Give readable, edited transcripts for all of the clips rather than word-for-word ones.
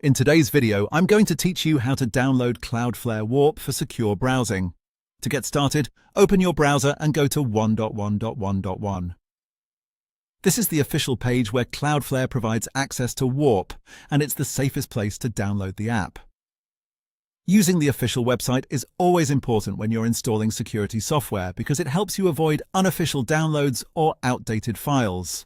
In today's video, I'm going to teach you how to download Cloudflare Warp for secure browsing. To get started, open your browser and go to 1.1.1.1. This is the official page where Cloudflare provides access to Warp, and it's the safest place to download the app. Using the official website is always important when you're installing security software because it helps you avoid unofficial downloads or outdated files.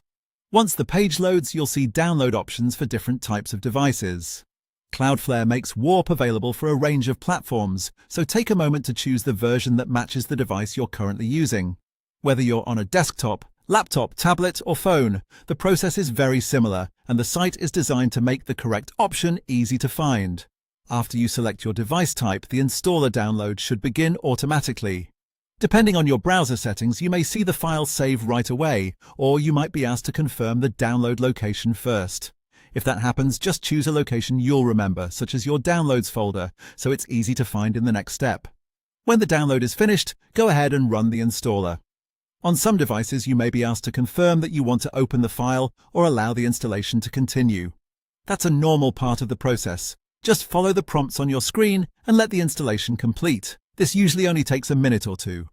Once the page loads, you'll see download options for different types of devices. Cloudflare makes Warp available for a range of platforms, so take a moment to choose the version that matches the device you're currently using. Whether you're on a desktop, laptop, tablet, or phone, the process is very similar, and the site is designed to make the correct option easy to find. After you select your device type, the installer download should begin automatically. Depending on your browser settings, you may see the file save right away, or you might be asked to confirm the download location first. If that happens, just choose a location you'll remember, such as your Downloads folder, so it's easy to find in the next step. When the download is finished, go ahead and run the installer. On some devices, you may be asked to confirm that you want to open the file or allow the installation to continue. That's a normal part of the process. Just follow the prompts on your screen and let the installation complete. This usually only takes a minute or two.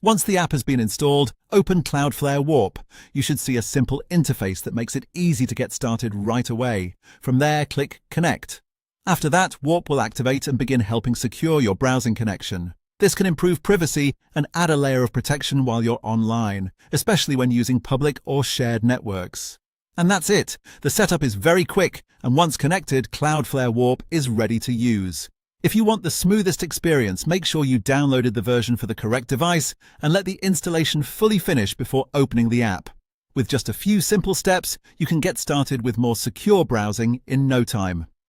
Once the app has been installed, open Cloudflare Warp. You should see a simple interface that makes it easy to get started right away. From there, click Connect. After that, Warp will activate and begin helping secure your browsing connection. This can improve privacy and add a layer of protection while you're online, especially when using public or shared networks. And that's it. The setup is very quick, and once connected, Cloudflare Warp is ready to use. If you want the smoothest experience, make sure you downloaded the version for the correct device and let the installation fully finish before opening the app. With just a few simple steps, you can get started with more secure browsing in no time.